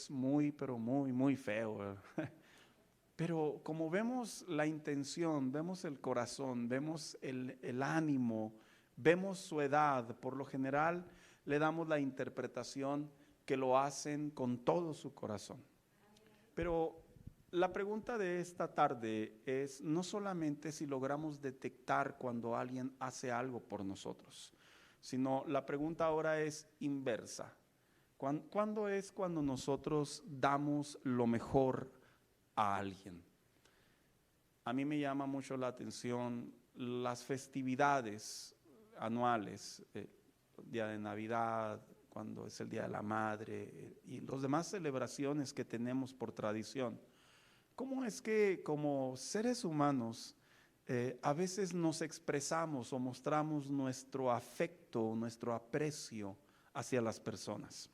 es muy, pero muy, muy feo, ¿verdad? Pero como vemos la intención, vemos el corazón, vemos el ánimo, vemos su edad, por lo general le damos la interpretación que lo hacen con todo su corazón. Pero la pregunta de esta tarde es no solamente si logramos detectar cuando alguien hace algo por nosotros, sino la pregunta ahora es inversa. ¿Cuándo es cuando nosotros damos lo mejor a alguien? A mí me llama mucho la atención las festividades anuales, día de Navidad, cuando es el Día de la Madre y las demás celebraciones que tenemos por tradición. ¿Cómo es que como seres humanos a veces nos expresamos o mostramos nuestro afecto, nuestro aprecio hacia las personas?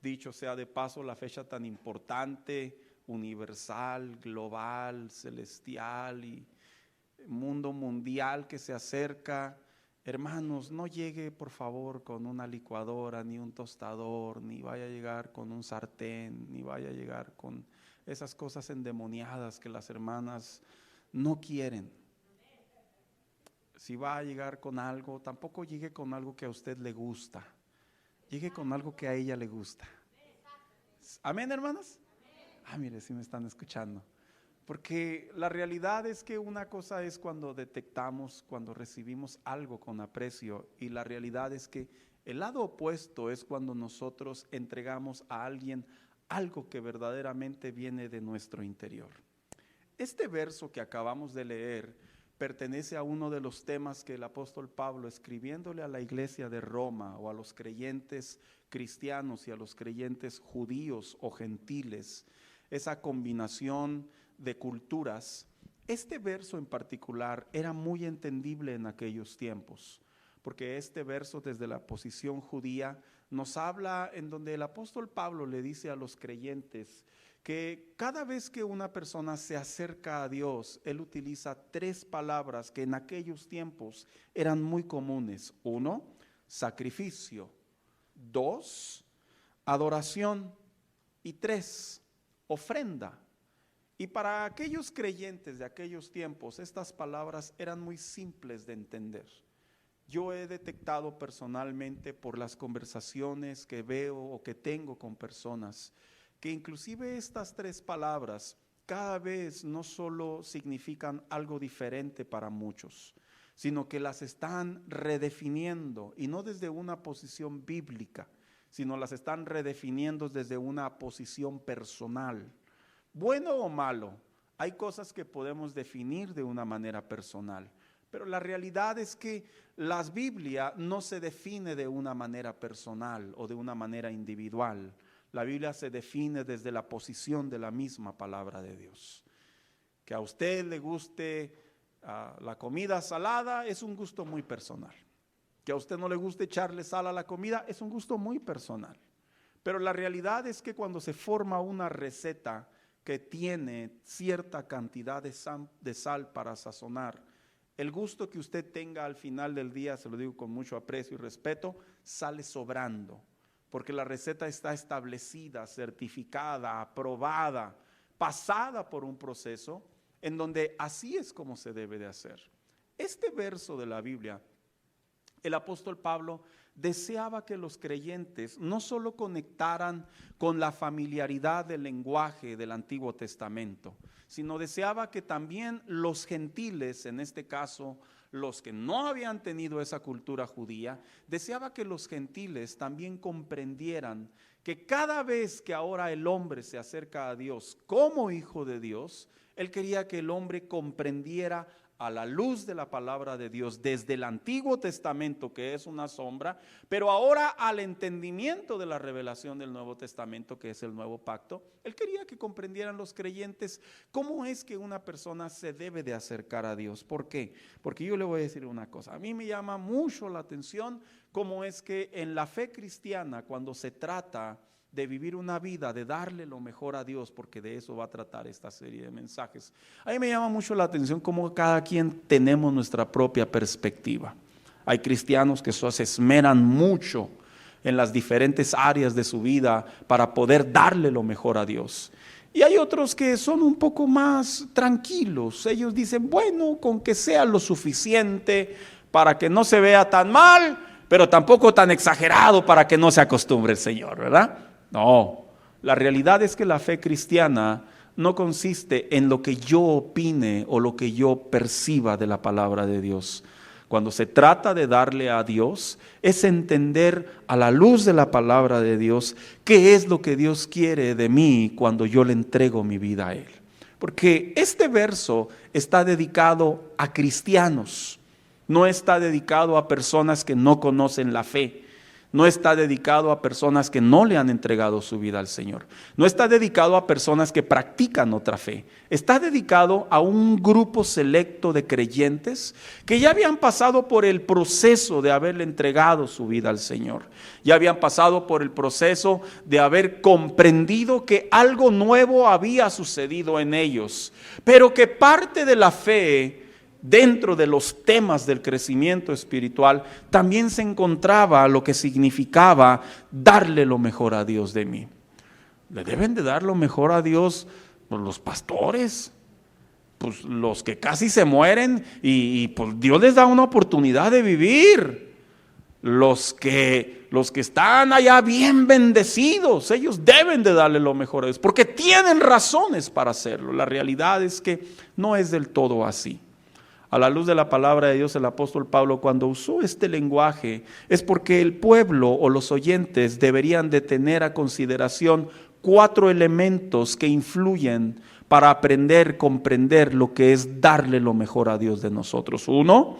Dicho sea de paso, la fecha tan importante, universal, global, celestial y mundo mundial que se acerca. Hermanos, no llegue por favor con una licuadora, ni un tostador, ni vaya a llegar con un sartén, ni vaya a llegar con esas cosas endemoniadas que las hermanas no quieren. Si va a llegar con algo, tampoco llegue con algo que a usted le gusta. Llegue con algo que a ella le gusta. Amén, hermanas. Mire, si me están escuchando. Porque la realidad es que una cosa es cuando detectamos, cuando recibimos algo con aprecio, y la realidad es que el lado opuesto es cuando nosotros entregamos a alguien algo que verdaderamente viene de nuestro interior. Este verso que acabamos de leer pertenece a uno de los temas que el apóstol Pablo, escribiéndole a la iglesia de Roma o a los creyentes cristianos y a los creyentes judíos o gentiles, esa combinación de culturas, este verso en particular era muy entendible en aquellos tiempos, porque este verso desde la posición judía nos habla en donde el apóstol Pablo le dice a los creyentes que cada vez que una persona se acerca a Dios, él utiliza tres palabras que en aquellos tiempos eran muy comunes. 1, sacrificio. 2, adoración. Y 3, ofrenda. Y para aquellos creyentes de aquellos tiempos, estas palabras eran muy simples de entender. Yo he detectado personalmente por las conversaciones que veo o que tengo con personas, que inclusive estas tres palabras cada vez no solo significan algo diferente para muchos, sino que las están redefiniendo, y no desde una posición bíblica, sino las están redefiniendo desde una posición personal. Bueno o malo, hay cosas que podemos definir de una manera personal, pero la realidad es que la Biblia no se define de una manera personal o de una manera individual. La Biblia se define desde la posición de la misma palabra de Dios. Que a usted le guste la comida salada es un gusto muy personal. Que a usted no le guste echarle sal a la comida es un gusto muy personal. Pero la realidad es que cuando se forma una receta que tiene cierta cantidad de sal para sazonar, el gusto que usted tenga al final del día, se lo digo con mucho aprecio y respeto, sale sobrando. Porque la receta está establecida, certificada, aprobada, pasada por un proceso en donde así es como se debe de hacer. Este verso de la Biblia, el apóstol Pablo deseaba que los creyentes no solo conectaran con la familiaridad del lenguaje del Antiguo Testamento, sino deseaba que también los gentiles, en este caso los que no habían tenido esa cultura judía, deseaba que los gentiles también comprendieran que cada vez que ahora el hombre se acerca a Dios como hijo de Dios, él quería que el hombre comprendiera a la luz de la palabra de Dios desde el Antiguo Testamento, que es una sombra, pero ahora al entendimiento de la revelación del Nuevo Testamento, que es el nuevo pacto. Él quería que comprendieran los creyentes cómo es que una persona se debe de acercar a Dios. ¿Por qué? Porque yo le voy a decir una cosa, a mí me llama mucho la atención cómo es que en la fe cristiana, cuando se trata de vivir una vida, de darle lo mejor a Dios, porque de eso va a tratar esta serie de mensajes. A mí me llama mucho la atención cómo cada quien tenemos nuestra propia perspectiva. Hay cristianos que se esmeran mucho en las diferentes áreas de su vida para poder darle lo mejor a Dios. Y hay otros que son un poco más tranquilos. Ellos dicen, bueno, con que sea lo suficiente para que no se vea tan mal, pero tampoco tan exagerado para que no se acostumbre el Señor, ¿verdad? No, la realidad es que la fe cristiana no consiste en lo que yo opine o lo que yo perciba de la palabra de Dios. Cuando se trata de darle a Dios, es entender a la luz de la palabra de Dios qué es lo que Dios quiere de mí cuando yo le entrego mi vida a Él. Porque este verso está dedicado a cristianos, no está dedicado a personas que no conocen la fe. No está dedicado a personas que no le han entregado su vida al Señor. No está dedicado a personas que practican otra fe. Está dedicado a un grupo selecto de creyentes que ya habían pasado por el proceso de haberle entregado su vida al Señor. Ya habían pasado por el proceso de haber comprendido que algo nuevo había sucedido en ellos, pero que parte de la fe, dentro de los temas del crecimiento espiritual, también se encontraba lo que significaba darle lo mejor a Dios de mí. Le deben de dar lo mejor a Dios pues, los pastores, pues los que casi se mueren y pues Dios les da una oportunidad de vivir. Los que están allá bien bendecidos, ellos deben de darle lo mejor a Dios, porque tienen razones para hacerlo. La realidad es que no es del todo así. A la luz de la palabra de Dios, el apóstol Pablo, cuando usó este lenguaje, es porque el pueblo o los oyentes deberían de tener a consideración 4 elementos que influyen para aprender, comprender lo que es darle lo mejor a Dios de nosotros. 1,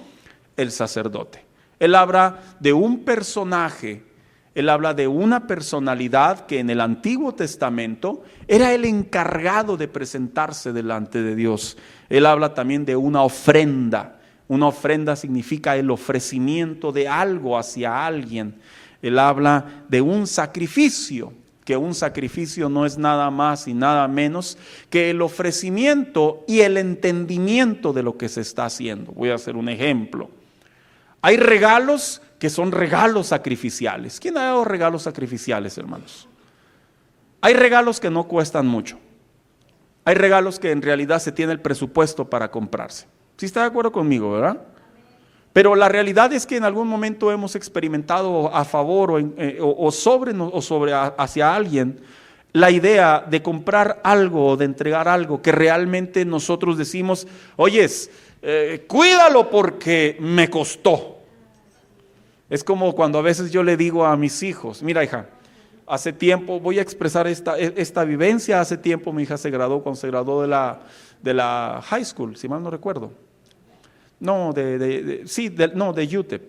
el sacerdote. Él habla de un personaje, él habla de una personalidad que en el Antiguo Testamento era el encargado de presentarse delante de Dios. Él habla también de una ofrenda. Una ofrenda significa el ofrecimiento de algo hacia alguien. Él habla de un sacrificio, que un sacrificio no es nada más y nada menos que el ofrecimiento y el entendimiento de lo que se está haciendo. Voy a hacer un ejemplo. Hay regalos que son regalos sacrificiales. ¿Quién ha dado regalos sacrificiales, hermanos? Hay regalos que no cuestan mucho. Hay regalos que en realidad se tiene el presupuesto para comprarse. ¿Sí está de acuerdo conmigo, verdad? Pero la realidad es que en algún momento hemos experimentado a favor hacia alguien la idea de comprar algo o de entregar algo que realmente nosotros decimos, oyes, cuídalo porque me costó. Es como cuando a veces yo le digo a mis hijos, mira hija, hace tiempo, voy a expresar esta vivencia, hace tiempo mi hija se graduó, cuando se graduó de la high school, si mal no recuerdo. No, de UTEP.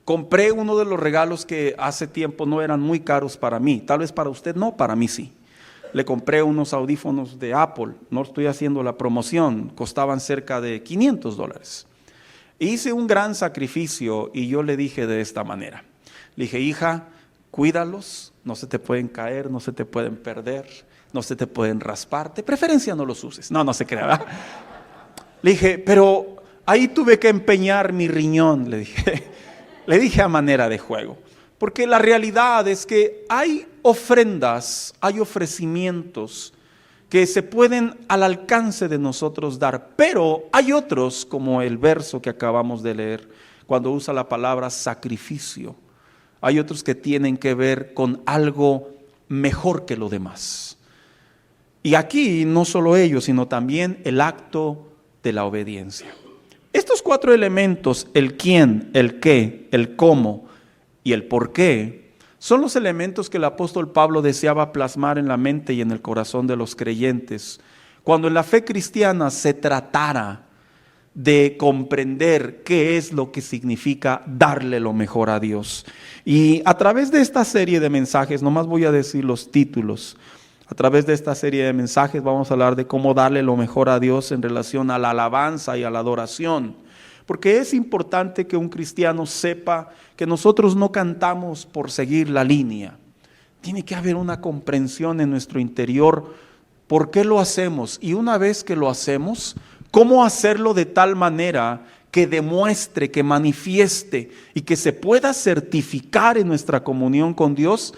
Compré uno de los regalos que hace tiempo no eran muy caros para mí, tal vez para usted no, para mí sí. Le compré unos audífonos de Apple, no estoy haciendo la promoción, costaban cerca de $500. Hice un gran sacrificio y yo le dije de esta manera. Le dije, hija, cuídalos, no se te pueden caer, no se te pueden perder, no se te pueden raspar, de preferencia no los uses. No se crea, ¿verdad? Le dije, pero ahí tuve que empeñar mi riñón, le dije a manera de juego. Porque la realidad es que hay ofrendas, hay ofrecimientos que se pueden al alcance de nosotros dar, pero hay otros, como el verso que acabamos de leer, cuando usa la palabra sacrificio, hay otros que tienen que ver con algo mejor que lo demás. Y aquí no solo ello, sino también el acto de la obediencia. Estos 4 elementos, el quién, el qué, el cómo y el por qué, son los elementos que el apóstol Pablo deseaba plasmar en la mente y en el corazón de los creyentes, cuando en la fe cristiana se tratara de comprender qué es lo que significa darle lo mejor a Dios. Y a través de esta serie de mensajes, nomás voy a decir los títulos, a través de esta serie de mensajes vamos a hablar de cómo darle lo mejor a Dios en relación a la alabanza y a la adoración. Porque es importante que un cristiano sepa que nosotros no cantamos por seguir la línea. Tiene que haber una comprensión en nuestro interior por qué lo hacemos. Y una vez que lo hacemos, cómo hacerlo de tal manera que demuestre, que manifieste y que se pueda certificar en nuestra comunión con Dios,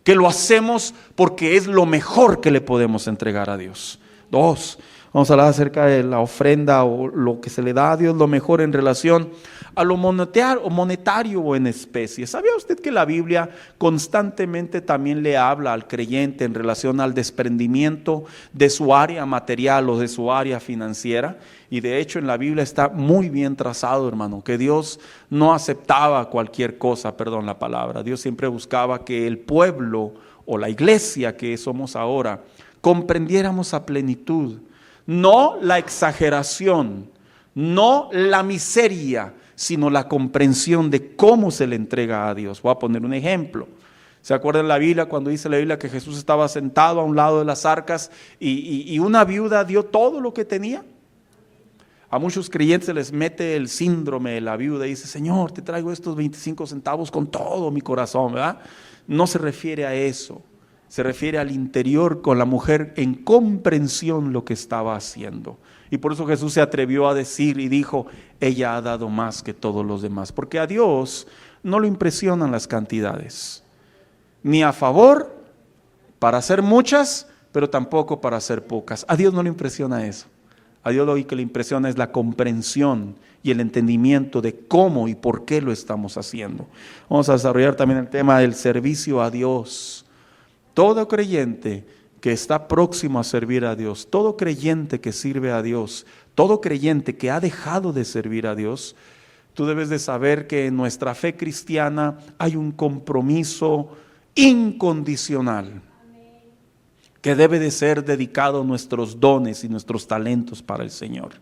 que lo hacemos porque es lo mejor que le podemos entregar a Dios. 2, vamos a hablar acerca de la ofrenda o lo que se le da a Dios, lo mejor en relación a lo monetario o en especie. ¿Sabía usted que la Biblia constantemente también le habla al creyente en relación al desprendimiento de su área material o de su área financiera? Y de hecho en la Biblia está muy bien trazado, hermano, que Dios no aceptaba cualquier cosa, perdón la palabra. Dios siempre buscaba que el pueblo o la iglesia que somos ahora comprendiéramos a plenitud, no la exageración, no la miseria, sino la comprensión de cómo se le entrega a Dios. Voy a poner un ejemplo. ¿Se acuerdan la Biblia cuando dice la Biblia que Jesús estaba sentado a un lado de las arcas y una viuda dio todo lo que tenía? A muchos creyentes se les mete el síndrome de la viuda y dice: Señor, te traigo estos 25 centavos con todo mi corazón, ¿verdad? No se refiere a eso, se refiere al interior, con la mujer en comprensión lo que estaba haciendo. Y por eso Jesús se atrevió a decir y dijo: ella ha dado más que todos los demás. Porque a Dios no lo impresionan las cantidades, ni a favor para hacer muchas, pero tampoco para hacer pocas. A Dios no le impresiona eso. A Dios lo que le impresiona es la comprensión y el entendimiento de cómo y por qué lo estamos haciendo. Vamos a desarrollar también el tema del servicio a Dios. Todo creyente que está próximo a servir a Dios, todo creyente que sirve a Dios, todo creyente que ha dejado de servir a Dios, tú debes de saber que en nuestra fe cristiana hay un compromiso incondicional que debe de ser dedicado a nuestros dones y nuestros talentos para el Señor.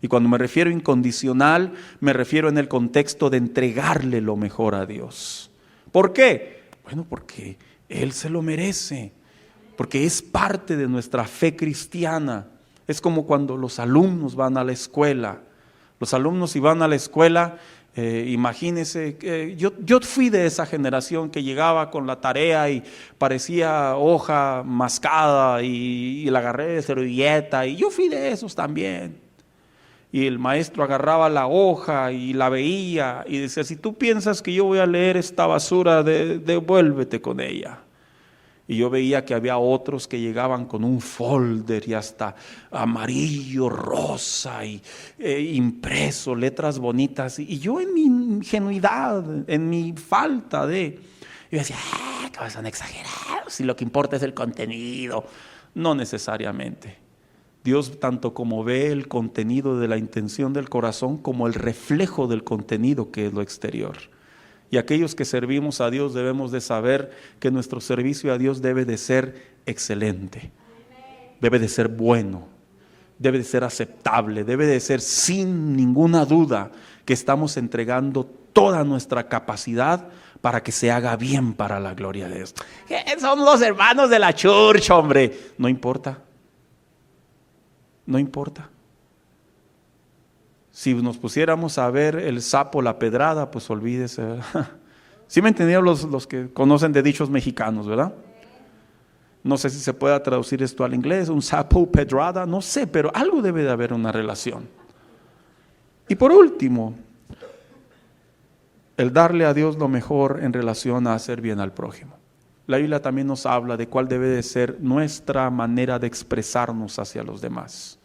Y cuando me refiero a incondicional, me refiero en el contexto de entregarle lo mejor a Dios. ¿Por qué? Bueno, porque Él se lo merece, porque es parte de nuestra fe cristiana. Es como cuando los alumnos van a la escuela. Los alumnos, si van a la escuela, imagínense, yo fui de esa generación que llegaba con la tarea y parecía hoja mascada y la agarré de servilleta, y yo fui de esos también. Y el maestro agarraba la hoja y la veía y decía: si tú piensas que yo voy a leer esta basura, devuélvete con ella. Y yo veía que había otros que llegaban con un folder y hasta amarillo, rosa y impreso, letras bonitas. Y yo en mi ingenuidad, en mi falta de... Yo decía: ¿cómo son exagerados? Si lo que importa es el contenido. No necesariamente. Dios tanto como ve el contenido de la intención del corazón como el reflejo del contenido que es lo exterior. Y aquellos que servimos a Dios debemos de saber que nuestro servicio a Dios debe de ser excelente, debe de ser bueno, debe de ser aceptable, debe de ser sin ninguna duda que estamos entregando toda nuestra capacidad para que se haga bien para la gloria de Dios. Son los hermanos de la church, hombre. No importa, no importa. Si nos pusiéramos a ver el sapo, la pedrada, pues olvídese, ¿verdad? ¿Sí me entendieron los que conocen de dichos mexicanos, verdad? No sé si se pueda traducir esto al inglés, un sapo, pedrada, no sé, pero algo debe de haber una relación. Y por último, el darle a Dios lo mejor en relación a hacer bien al prójimo. La Biblia también nos habla de cuál debe de ser nuestra manera de expresarnos hacia los demás.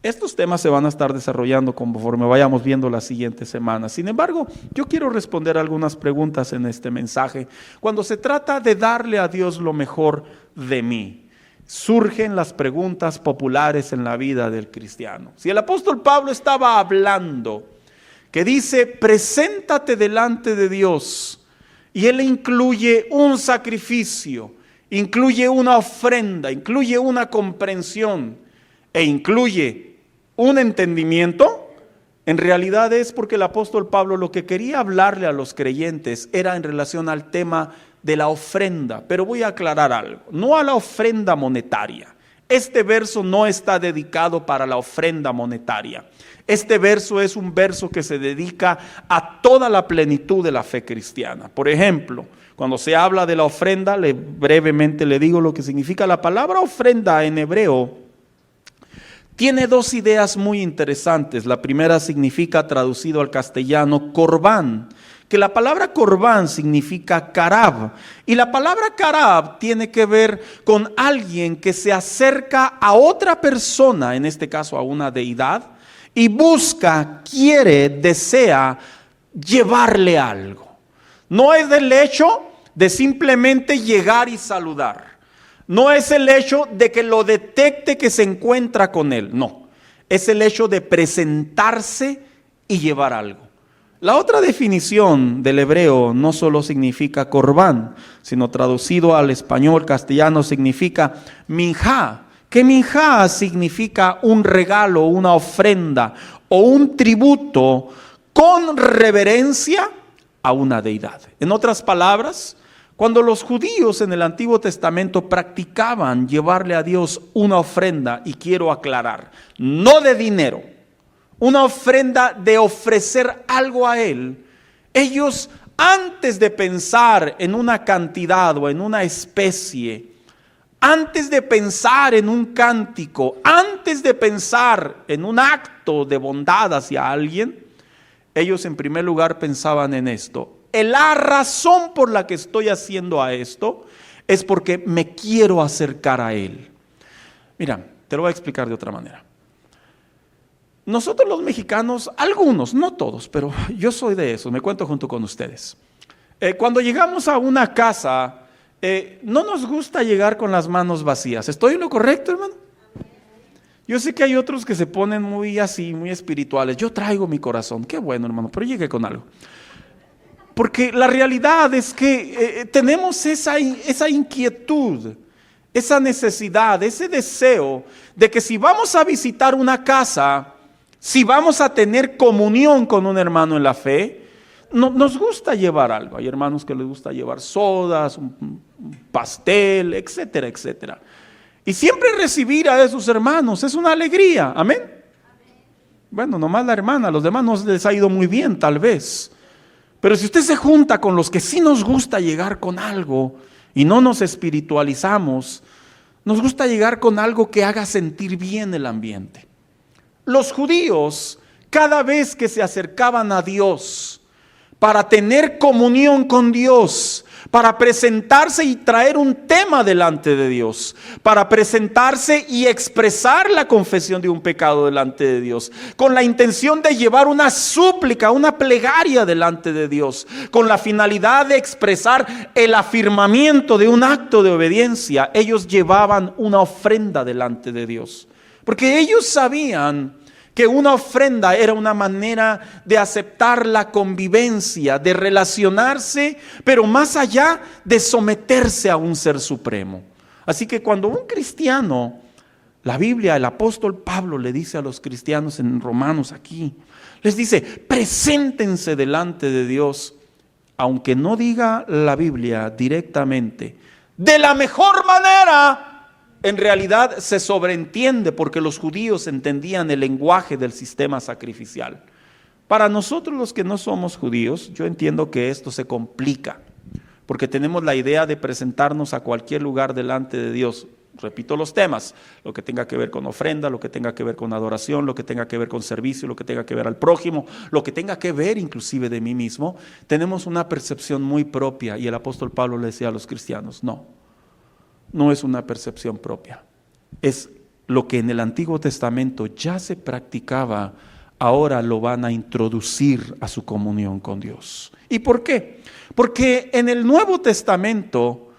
Estos temas se van a estar desarrollando conforme vayamos viendo las siguientes semanas. Sin embargo, yo quiero responder algunas preguntas en este mensaje. Cuando se trata de darle a Dios lo mejor de mí, surgen las preguntas populares en la vida del cristiano. Si el apóstol Pablo estaba hablando, que dice: preséntate delante de Dios, y él incluye un sacrificio, incluye una ofrenda, incluye una comprensión e incluye un entendimiento, en realidad es porque el apóstol Pablo lo que quería hablarle a los creyentes era en relación al tema de la ofrenda. Pero voy a aclarar algo: no a la ofrenda monetaria. Este verso no está dedicado para la ofrenda monetaria. Este verso es un verso que se dedica a toda la plenitud de la fe cristiana. Por ejemplo, cuando se habla de la ofrenda, brevemente le digo lo que significa la palabra ofrenda en hebreo. tiene dos ideas muy interesantes. La primera significa, traducido al castellano, corbán, que la palabra corbán significa carab, y la palabra carab tiene que ver con alguien que se acerca a otra persona, en este caso a una deidad, y busca, quiere, desea llevarle algo. No es el hecho de simplemente llegar y saludar. No es el hecho de que lo detecte que se encuentra con él. No, es el hecho de presentarse y llevar algo. La otra definición del hebreo no solo significa corbán, sino traducido al español, castellano, significa minjá. Que minjá significa un regalo, una ofrenda o un tributo con reverencia a una deidad. En otras palabras, cuando los judíos en el Antiguo Testamento practicaban llevarle a Dios una ofrenda, y quiero aclarar, no de dinero, una ofrenda de ofrecer algo a Él, ellos antes de pensar en una cantidad o en una especie, antes de pensar en un cántico, antes de pensar en un acto de bondad hacia alguien, ellos en primer lugar pensaban en esto: la razón por la que estoy haciendo a esto es porque me quiero acercar a Él. Mira, te lo voy a explicar de otra manera. Nosotros los mexicanos, algunos, no todos, pero yo soy de esos, me cuento junto con ustedes. Cuando llegamos a una casa, no nos gusta llegar con las manos vacías. ¿Estoy en lo correcto, hermano? Yo sé que hay otros que se ponen muy así, muy espirituales. Yo traigo mi corazón. Qué bueno, hermano, pero llegué con algo. Porque la realidad es que tenemos esa inquietud, esa necesidad, ese deseo de que si vamos a visitar una casa, si vamos a tener comunión con un hermano en la fe, nos gusta llevar algo. Hay hermanos que les gusta llevar sodas, un pastel, etcétera, etcétera. Y siempre recibir a esos hermanos es una alegría. Amén. Bueno, nomás la hermana, a los demás no les ha ido muy bien tal vez. Pero si usted se junta con los que sí nos gusta llegar con algo y no nos espiritualizamos, nos gusta llegar con algo que haga sentir bien el ambiente. Los judíos, cada vez que se acercaban a Dios para tener comunión con Dios, para presentarse y traer un tema delante de Dios, para presentarse y expresar la confesión de un pecado delante de Dios, con la intención de llevar una súplica, una plegaria delante de Dios, con la finalidad de expresar el afirmamiento de un acto de obediencia, ellos llevaban una ofrenda delante de Dios, porque ellos sabían que una ofrenda era una manera de aceptar la convivencia, de relacionarse, pero más allá de someterse a un ser supremo. Así que cuando un cristiano, la Biblia, el apóstol Pablo le dice a los cristianos en Romanos aquí, les dice: preséntense delante de Dios, aunque no diga la Biblia directamente, de la mejor manera. En realidad se sobreentiende porque los judíos entendían el lenguaje del sistema sacrificial. Para nosotros los que no somos judíos, yo entiendo que esto se complica, porque tenemos la idea de presentarnos a cualquier lugar delante de Dios. Repito los temas: lo que tenga que ver con ofrenda, lo que tenga que ver con adoración, lo que tenga que ver con servicio, lo que tenga que ver al prójimo, lo que tenga que ver inclusive de mí mismo. Tenemos una percepción muy propia, y el apóstol Pablo le decía a los cristianos: no es una percepción propia, es lo que en el Antiguo Testamento ya se practicaba, ahora lo van a introducir a su comunión con Dios. ¿Y por qué? Porque en el Nuevo Testamento,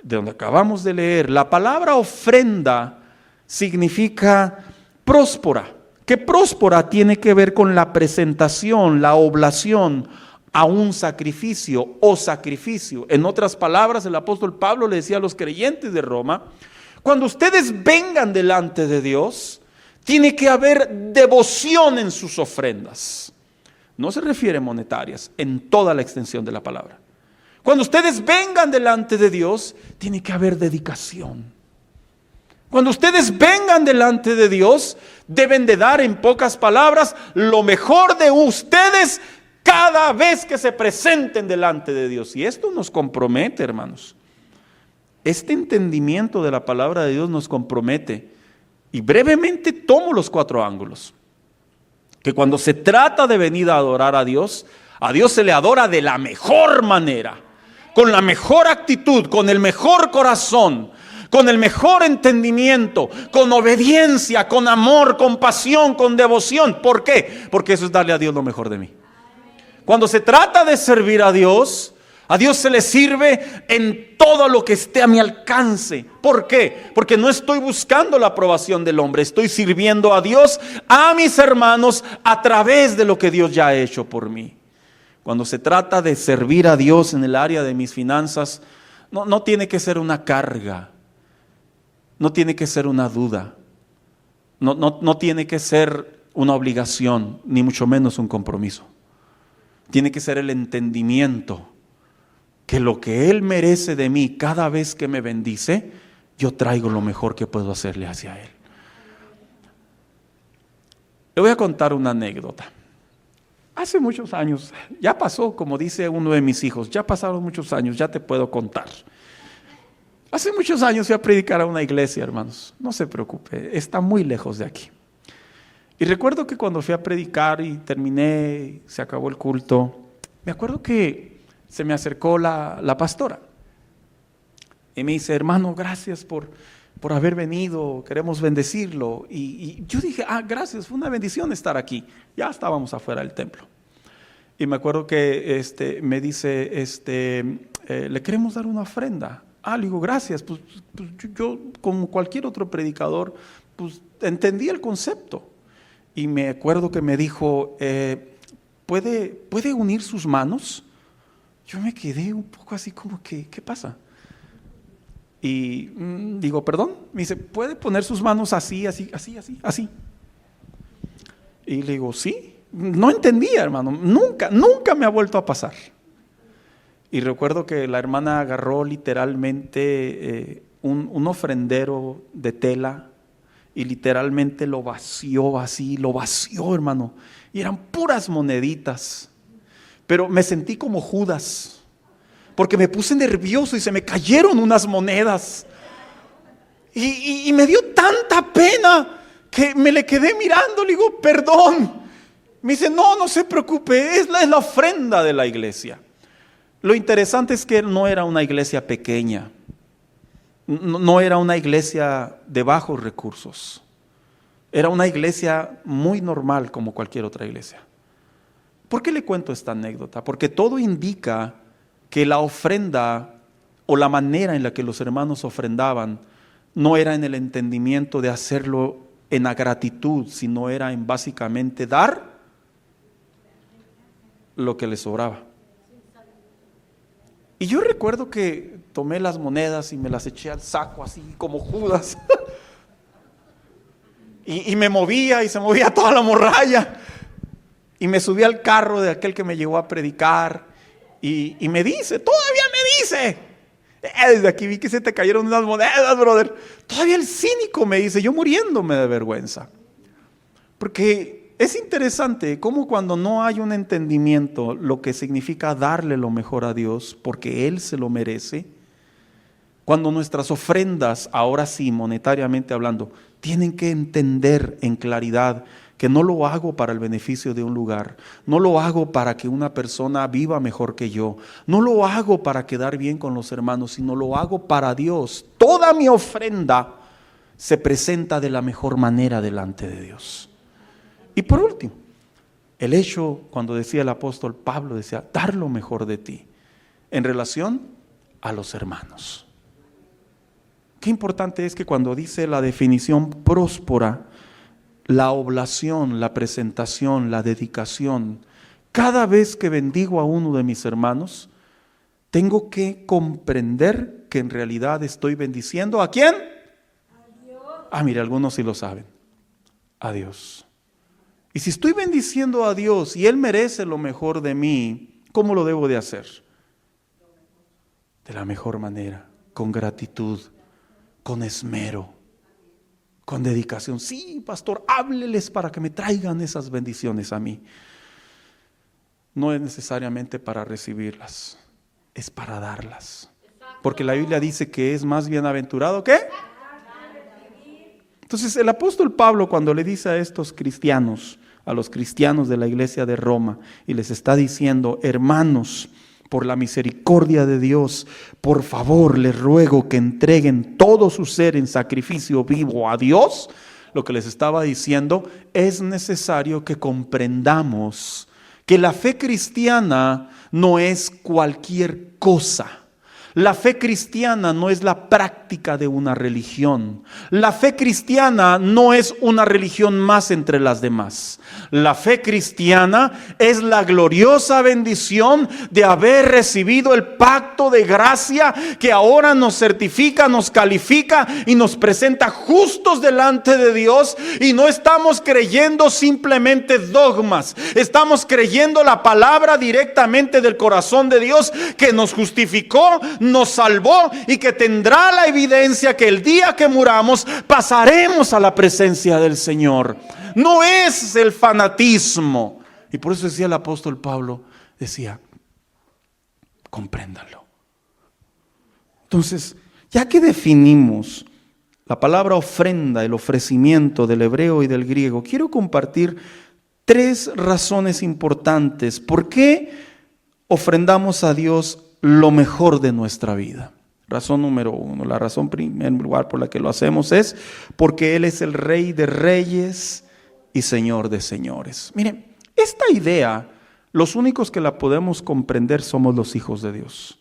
de donde acabamos de leer, la palabra ofrenda significa próspora, que próspora tiene que ver con la presentación, la oblación a un sacrificio o sacrificio. En otras palabras, el apóstol Pablo le decía a los creyentes de Roma: cuando ustedes vengan delante de Dios, tiene que haber devoción en sus ofrendas. No se refiere monetarias, en toda la extensión de la palabra. Cuando ustedes vengan delante de Dios, tiene que haber dedicación. Cuando ustedes vengan delante de Dios, deben de dar, en pocas palabras, lo mejor de ustedes cada vez que se presenten delante de Dios. Y esto nos compromete, hermanos. Este entendimiento de la palabra de Dios nos compromete. Y brevemente tomo los 4 ángulos. Que cuando se trata de venir a adorar a Dios se le adora de la mejor manera, con la mejor actitud, con el mejor corazón, con el mejor entendimiento, con obediencia, con amor, con pasión, con devoción. ¿Por qué? Porque eso es darle a Dios lo mejor de mí. Cuando se trata de servir a Dios se le sirve en todo lo que esté a mi alcance. ¿Por qué? Porque no estoy buscando la aprobación del hombre, estoy sirviendo a Dios, a mis hermanos, a través de lo que Dios ya ha hecho por mí. Cuando se trata de servir a Dios en el área de mis finanzas, no tiene que ser una carga, no tiene que ser una duda, no tiene que ser una obligación, ni mucho menos un compromiso. Tiene que ser el entendimiento que lo que Él merece de mí cada vez que me bendice, yo traigo lo mejor que puedo hacerle hacia Él. Le voy a contar una anécdota. Hace muchos años, ya pasó, como dice uno de mis hijos, ya pasaron muchos años, ya te puedo contar. Hace muchos años fui a predicar a una iglesia, hermanos. No se preocupe, está muy lejos de aquí. Y recuerdo que cuando fui a predicar y terminé, se acabó el culto, me acuerdo que se me acercó la pastora y me dice: hermano, gracias por haber venido, queremos bendecirlo. Y yo dije: gracias, fue una bendición estar aquí. Ya estábamos afuera del templo. Y me acuerdo que me dice, le queremos dar una ofrenda. Le digo: gracias. Pues yo, como cualquier otro predicador, pues entendí el concepto. Y me acuerdo que me dijo: ¿puede unir sus manos? Yo me quedé un poco así como que, ¿qué pasa? Y digo: perdón. Me dice: ¿puede poner sus manos así, así, así, así, así? Y le digo: sí. No entendía, hermano. Nunca me ha vuelto a pasar. Y recuerdo que la hermana agarró literalmente un ofrendero de tela y literalmente lo vació así, hermano. Y eran puras moneditas. Pero me sentí como Judas, porque me puse nervioso y se me cayeron unas monedas. Y me dio tanta pena que me le quedé mirando. Le digo: perdón. Me dice: no se preocupe, es la ofrenda de la iglesia. Lo interesante es que no era una iglesia pequeña, no era una iglesia de bajos recursos, era una iglesia muy normal como cualquier otra iglesia. ¿Por qué le cuento esta anécdota? Porque todo indica que la ofrenda o la manera en la que los hermanos ofrendaban no era en el entendimiento de hacerlo en la gratitud, sino era en básicamente dar lo que les sobraba. Y yo recuerdo que tomé las monedas y me las eché al saco así como Judas. y me movía y se movía toda la morralla. Y me subí al carro de aquel que me llevó a predicar y me dice, todavía me dice, desde aquí vi que se te cayeron unas monedas, brother. Todavía el cínico me dice, yo muriéndome de vergüenza. Porque es interesante cómo cuando no hay un entendimiento lo que significa darle lo mejor a Dios, porque Él se lo merece, cuando nuestras ofrendas, ahora sí, monetariamente hablando, tienen que entender en claridad que no lo hago para el beneficio de un lugar, no lo hago para que una persona viva mejor que yo, no lo hago para quedar bien con los hermanos, sino lo hago para Dios. Toda mi ofrenda se presenta de la mejor manera delante de Dios. Y por último, el hecho, cuando decía el apóstol Pablo, decía, dar lo mejor de ti, en relación a los hermanos. Qué importante es que cuando dice la definición próspera, la oblación, la presentación, la dedicación, cada vez que bendigo a uno de mis hermanos, tengo que comprender que en realidad estoy bendiciendo ¿a quién? A Dios. Mire, algunos sí lo saben, a Dios. Y si estoy bendiciendo a Dios y Él merece lo mejor de mí, ¿cómo lo debo de hacer? De la mejor manera, con gratitud, con esmero, con dedicación. Sí, pastor, hábleles para que me traigan esas bendiciones a mí. No es necesariamente para recibirlas, es para darlas. Porque la Biblia dice que es más bienaventurado, ¿qué? Entonces el apóstol Pablo, cuando le dice a estos cristianos, a los cristianos de la iglesia de Roma, y les está diciendo: hermanos, por la misericordia de Dios, por favor les ruego que entreguen todo su ser en sacrificio vivo a Dios. Lo que les estaba diciendo: es necesario que comprendamos que la fe cristiana no es cualquier cosa. La fe cristiana no es la práctica de una religión. La fe cristiana no es una religión más entre las demás. La fe cristiana es la gloriosa bendición de haber recibido el pacto de gracia que ahora nos certifica, nos califica y nos presenta justos delante de Dios. Y no estamos creyendo simplemente dogmas. Estamos creyendo la palabra directamente del corazón de Dios, que nos justificó, nos salvó y que tendrá la evidencia que el día que muramos pasaremos a la presencia del Señor. No es el fanatismo. Y por eso decía el apóstol Pablo, decía: compréndanlo. Entonces, ya que definimos la palabra ofrenda, el ofrecimiento del hebreo y del griego, quiero compartir 3 razones importantes por qué ofrendamos a Dios lo mejor de nuestra vida. Razón número 1, la razón primer lugar por la que lo hacemos es porque Él es el Rey de Reyes y Señor de Señores. Miren, esta idea, los únicos que la podemos comprender somos los hijos de Dios.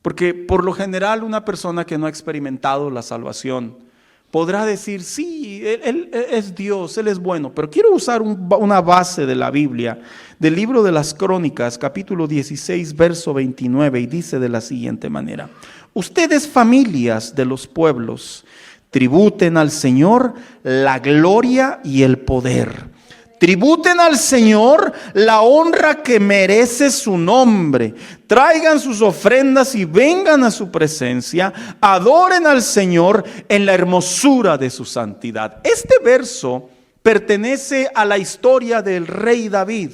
Porque por lo general una persona que no ha experimentado la salvación podrá decir: sí, él es Dios, Él es bueno. Pero quiero usar una base de la Biblia, del libro de las Crónicas, capítulo 16, verso 29, y dice de la siguiente manera: ustedes, familias de los pueblos, tributen al Señor la gloria y el poder. Tributen al Señor la honra que merece su nombre. Traigan sus ofrendas y vengan a su presencia. Adoren al Señor en la hermosura de su santidad. Este verso pertenece a la historia del rey David.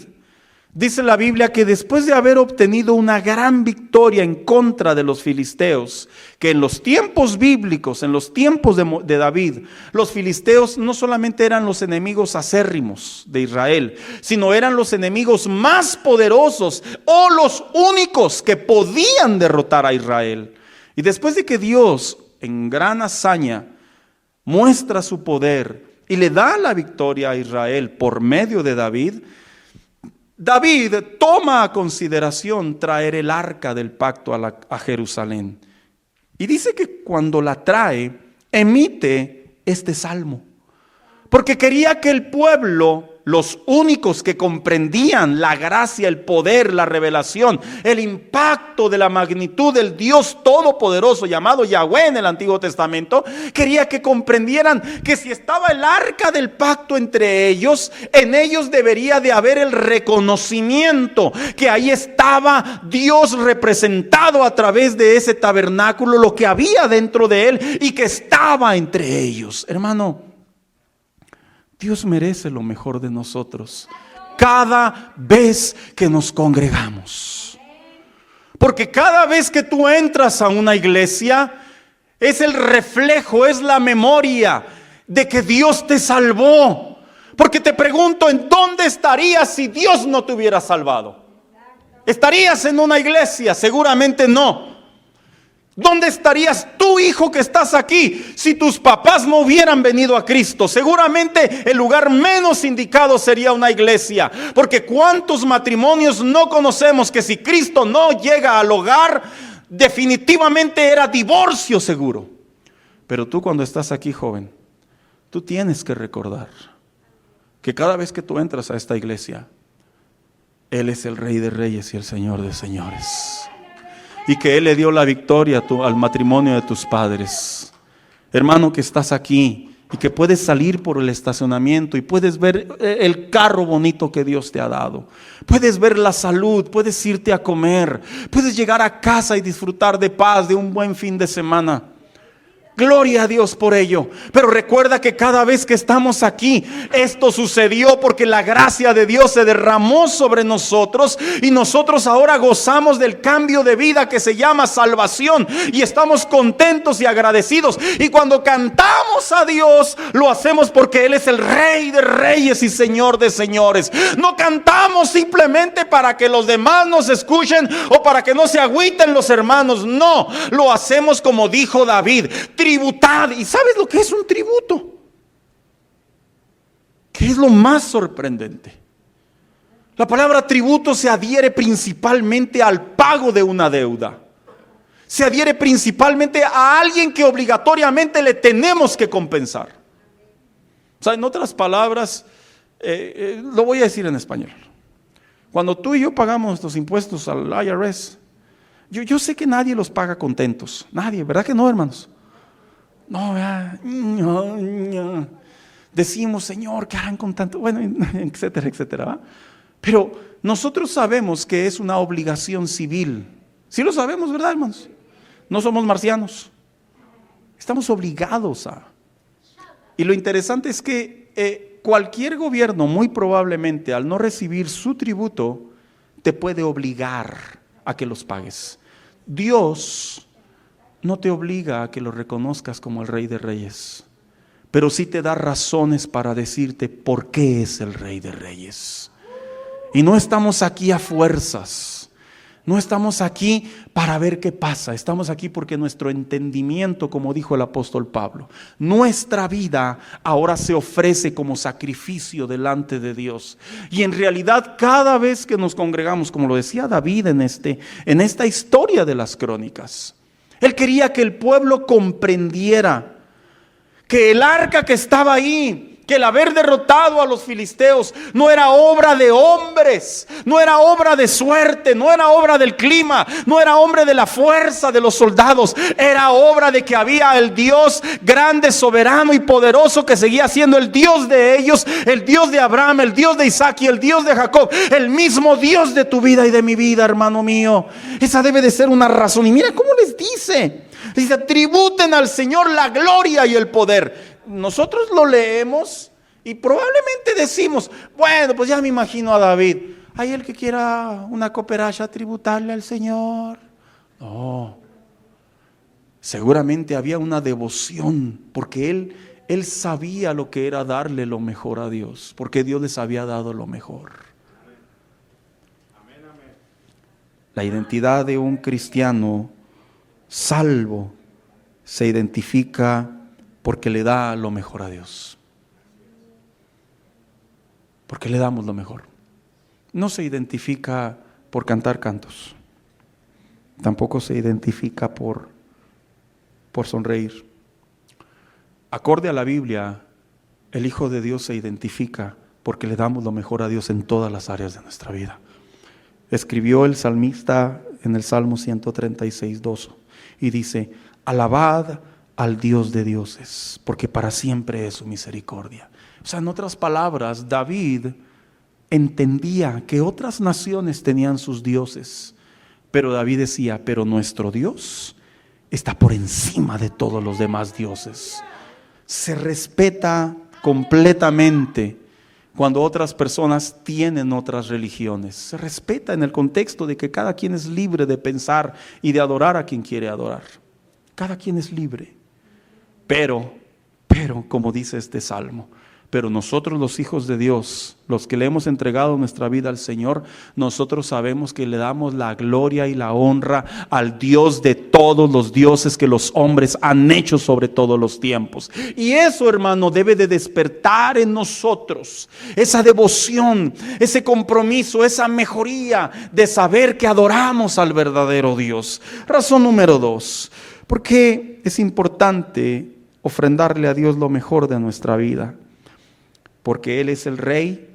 Dice la Biblia que después de haber obtenido una gran victoria en contra de los filisteos, que en los tiempos bíblicos, en los tiempos de David, los filisteos no solamente eran los enemigos acérrimos de Israel, sino eran los enemigos más poderosos o los únicos que podían derrotar a Israel. Y después de que Dios, en gran hazaña, muestra su poder y le da la victoria a Israel por medio de David, David toma a consideración traer el arca del pacto a Jerusalén. Y dice que cuando la trae, emite este salmo. Porque quería que el pueblo, los únicos que comprendían la gracia, el poder, la revelación, el impacto de la magnitud del Dios todopoderoso llamado Yahweh en el Antiguo Testamento, quería que comprendieran que si estaba el arca del pacto entre ellos, en ellos debería de haber el reconocimiento que ahí estaba Dios representado a través de ese tabernáculo, lo que había dentro de él y que estaba entre ellos. Hermano, Dios merece lo mejor de nosotros cada vez que nos congregamos. Porque cada vez que tú entras a una iglesia, es el reflejo, es la memoria de que Dios te salvó. Porque te pregunto, ¿en dónde estarías si Dios no te hubiera salvado? ¿Estarías en una iglesia? Seguramente no. ¿Dónde estarías tú, hijo, que estás aquí, si tus papás no hubieran venido a Cristo? Seguramente el lugar menos indicado sería una iglesia. Porque ¿cuántos matrimonios no conocemos que si Cristo no llega al hogar, definitivamente era divorcio seguro? Pero tú, cuando estás aquí, joven, tú tienes que recordar que cada vez que tú entras a esta iglesia, Él es el Rey de Reyes y el Señor de Señores. Y que Él le dio la victoria al matrimonio de tus padres. Hermano, que estás aquí y que puedes salir por el estacionamiento y puedes ver el carro bonito que Dios te ha dado. Puedes ver la salud, puedes irte a comer, puedes llegar a casa y disfrutar de paz, de un buen fin de semana. Gloria a Dios por ello. Pero recuerda que cada vez que estamos aquí, esto sucedió porque la gracia de Dios se derramó sobre nosotros y nosotros ahora gozamos del cambio de vida que se llama salvación y estamos contentos y agradecidos. Y cuando cantamos a Dios, lo hacemos porque Él es el Rey de Reyes y Señor de Señores. No cantamos simplemente para que los demás nos escuchen o para que no se agüiten los hermanos. No, lo hacemos como dijo David: tributad. ¿Y sabes lo que es un tributo? ¿Qué es lo más sorprendente? La palabra tributo se adhiere principalmente al pago de una deuda. Se adhiere principalmente a alguien que obligatoriamente le tenemos que compensar. O sea, en otras palabras, lo voy a decir en español. Cuando tú y yo pagamos nuestros impuestos al IRS, yo sé que nadie los paga contentos. Nadie, ¿verdad que no, hermanos? No, decimos: Señor, ¿qué harán con tanto? Bueno, etcétera, etcétera, ¿va? Pero nosotros sabemos que es una obligación civil. Sí lo sabemos, ¿verdad, hermanos? No somos marcianos. Estamos obligados a. Y lo interesante es que cualquier gobierno, muy probablemente, al no recibir su tributo, te puede obligar a que los pagues. Dios no te obliga a que lo reconozcas como el Rey de Reyes, pero sí te da razones para decirte por qué es el Rey de Reyes. Y no estamos aquí a fuerzas, no estamos aquí para ver qué pasa, estamos aquí porque nuestro entendimiento, como dijo el apóstol Pablo, nuestra vida ahora se ofrece como sacrificio delante de Dios. Y en realidad cada vez que nos congregamos, como lo decía David en esta historia de las crónicas, él quería que el pueblo comprendiera que el arca que estaba ahí, que el haber derrotado a los filisteos, no era obra de hombres, no era obra de suerte, no era obra del clima, no era obra de la fuerza de los soldados, era obra de que había el Dios grande, soberano y poderoso que seguía siendo el Dios de ellos, el Dios de Abraham, el Dios de Isaac y el Dios de Jacob, el mismo Dios de tu vida y de mi vida, hermano mío. Esa debe de ser una razón. Y mira cómo les dice: tributen al Señor la gloria y el poder. Nosotros lo leemos y probablemente decimos: bueno, pues ya me imagino a David, hay el que quiera una cooperacha tributarle al Señor. No, seguramente había una devoción, porque él sabía lo que era darle lo mejor a Dios, porque Dios les había dado lo mejor. La identidad de un cristiano salvo se identifica porque le da lo mejor a Dios. Porque le damos lo mejor. No se identifica por cantar cantos. Tampoco se identifica por sonreír. Acorde a la Biblia, el Hijo de Dios se identifica porque le damos lo mejor a Dios en todas las áreas de nuestra vida. Escribió el salmista en el Salmo 136:2 y dice: alabad al Dios de dioses, porque para siempre es su misericordia. O sea, en otras palabras, David entendía que otras naciones tenían sus dioses, pero David decía: pero nuestro Dios está por encima de todos los demás dioses. Se respeta completamente cuando otras personas tienen otras religiones. Se respeta en el contexto de que cada quien es libre de pensar y de adorar a quien quiere adorar. Cada quien es libre. Pero, como dice este salmo, pero nosotros los hijos de Dios, los que le hemos entregado nuestra vida al Señor, nosotros sabemos que le damos la gloria y la honra al Dios de todos los dioses que los hombres han hecho sobre todos los tiempos. Y eso, hermano, debe de despertar en nosotros esa devoción, ese compromiso, esa mejoría de saber que adoramos al verdadero Dios. Razón número 2, ¿por qué es importante ofrendarle a Dios lo mejor de nuestra vida? Porque Él es el Rey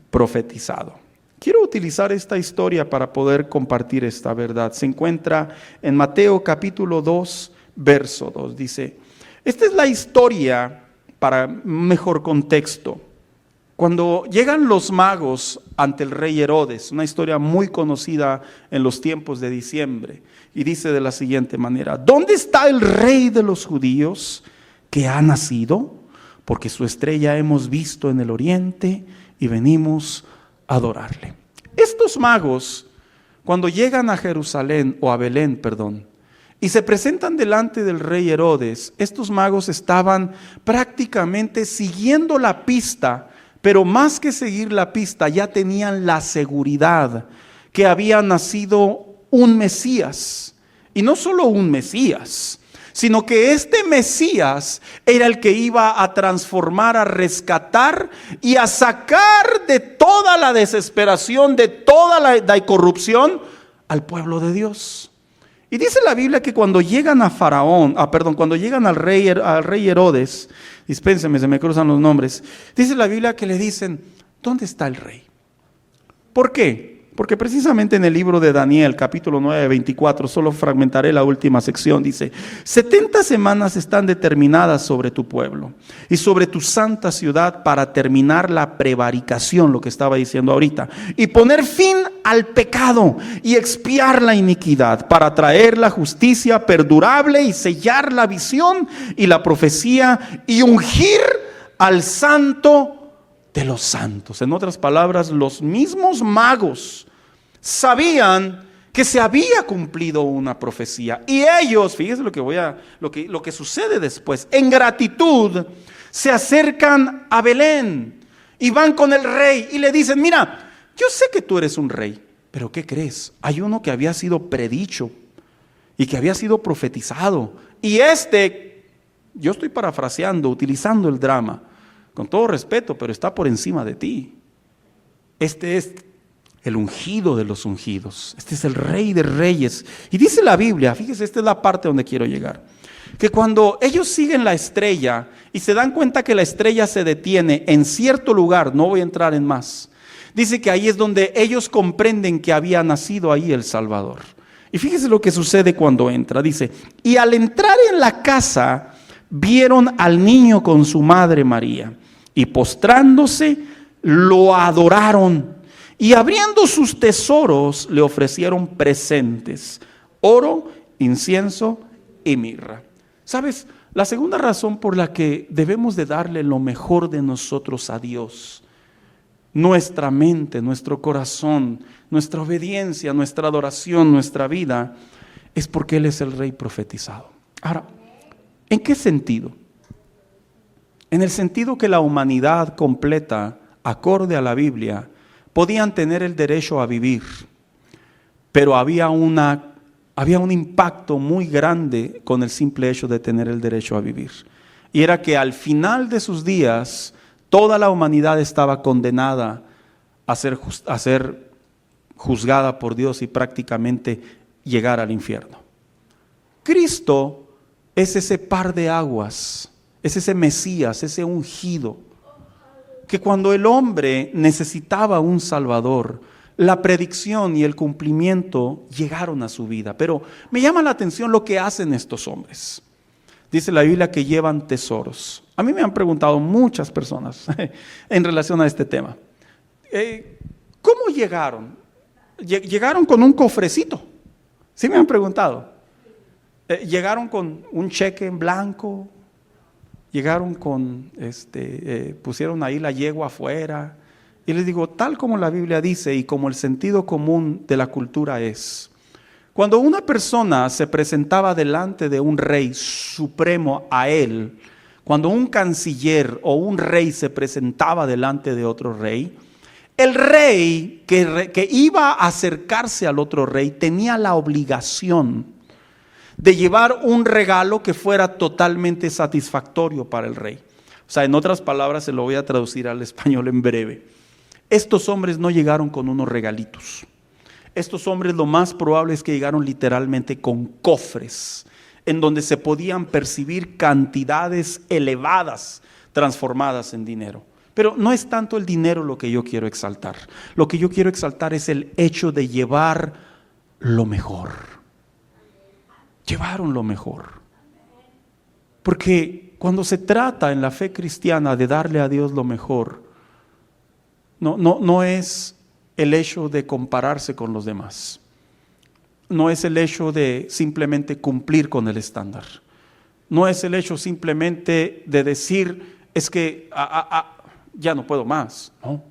profetizado. Quiero utilizar esta historia para poder compartir esta verdad. Se encuentra en Mateo capítulo 2, verso 2. Dice, esta es la historia para mejor contexto. Cuando llegan los magos ante el rey Herodes, una historia muy conocida en los tiempos de diciembre, y dice de la siguiente manera: ¿dónde está el rey de los judíos que ha nacido? Porque su estrella hemos visto en el oriente y venimos a adorarle. Estos magos, cuando llegan a Jerusalén, o a Belén, perdón, y se presentan delante del rey Herodes, estos magos estaban prácticamente siguiendo la pista, pero más que seguir la pista, ya tenían la seguridad que había nacido un Mesías. Y no solo un Mesías, sino que este Mesías era el que iba a transformar, a rescatar y a sacar de toda la desesperación, de toda la corrupción al pueblo de Dios. Y dice la Biblia que cuando llegan a cuando llegan al rey Herodes, dispénseme, se me cruzan los nombres, dice la Biblia que le dicen: ¿dónde está el rey? ¿Por qué? Porque precisamente en el libro de Daniel, capítulo 9, 24, solo fragmentaré la última sección, dice: 70 semanas están determinadas sobre tu pueblo y sobre tu santa ciudad para terminar la prevaricación, lo que estaba diciendo ahorita, y poner fin al pecado y expiar la iniquidad, para traer la justicia perdurable y sellar la visión y la profecía y ungir al santo de los santos. En otras palabras, los mismos magos sabían que se había cumplido una profecía, y ellos, fíjense lo que sucede después, en gratitud se acercan a Belén y van con el rey y le dicen: mira, yo sé que tú eres un rey, pero ¿qué crees? Hay uno que había sido predicho y que había sido profetizado, y yo estoy parafraseando, utilizando el drama, con todo respeto, pero está por encima de ti. Este es el ungido de los ungidos. Este es el rey de reyes. Y dice la Biblia, fíjese, esta es la parte donde quiero llegar, que cuando ellos siguen la estrella y se dan cuenta que la estrella se detiene en cierto lugar, no voy a entrar en más, dice que ahí es donde ellos comprenden que había nacido ahí el Salvador. Y fíjese lo que sucede cuando entra. Dice: y al entrar en la casa, vieron al niño con su madre María, y postrándose lo adoraron, y abriendo sus tesoros le ofrecieron presentes: oro, incienso y mirra. ¿Sabes? La segunda razón por la que debemos de darle lo mejor de nosotros a Dios, nuestra mente, nuestro corazón, nuestra obediencia, nuestra adoración, nuestra vida, es porque Él es el Rey profetizado. Ahora, ¿en qué sentido? En el sentido que la humanidad completa, acorde a la Biblia, podían tener el derecho a vivir, pero había un impacto muy grande con el simple hecho de tener el derecho a vivir. Y era que al final de sus días, toda la humanidad estaba condenada a ser juzgada por Dios y prácticamente llegar al infierno. Cristo es ese par de aguas, es ese Mesías, ese ungido, que cuando el hombre necesitaba un Salvador, la predicción y el cumplimiento llegaron a su vida. Pero me llama la atención lo que hacen estos hombres. Dice la Biblia que llevan tesoros. A mí me han preguntado muchas personas en relación a este tema. ¿Cómo llegaron? Llegaron con un cofrecito. ¿Sí me han preguntado? Llegaron con un cheque en blanco, llegaron con, pusieron ahí la yegua afuera, y les digo, tal como la Biblia dice y como el sentido común de la cultura es, cuando una persona se presentaba delante de un rey supremo a él, cuando un canciller o un rey se presentaba delante de otro rey, el rey que iba a acercarse al otro rey tenía la obligación de llevar un regalo que fuera totalmente satisfactorio para el rey. O sea, en otras palabras, se lo voy a traducir al español en breve. Estos hombres no llegaron con unos regalitos. Estos hombres lo más probable es que llegaron literalmente con cofres, en donde se podían percibir cantidades elevadas transformadas en dinero. Pero no es tanto el dinero lo que yo quiero exaltar. Lo que yo quiero exaltar es el hecho de llevar lo mejor. Llevaron lo mejor. Porque cuando se trata en la fe cristiana de darle a Dios lo mejor, No es el hecho de compararse con los demás. No es el hecho de simplemente cumplir con el estándar. No es el hecho simplemente de decir, es que ya no puedo más. No.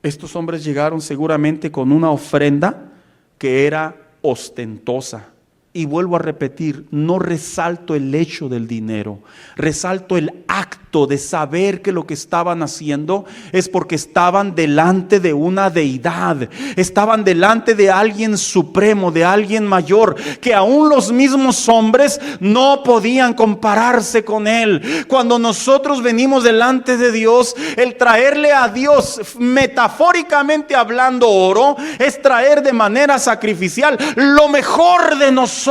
Estos hombres llegaron seguramente con una ofrenda que era ostentosa. Y vuelvo a repetir, no resalto el hecho del dinero, resalto el acto de saber que lo que estaban haciendo es porque estaban delante de una deidad, estaban delante de alguien supremo, de alguien mayor, que aún los mismos hombres no podían compararse con él. Cuando nosotros venimos delante de Dios, el traerle a Dios, metafóricamente hablando, oro, es traer de manera sacrificial lo mejor de nosotros.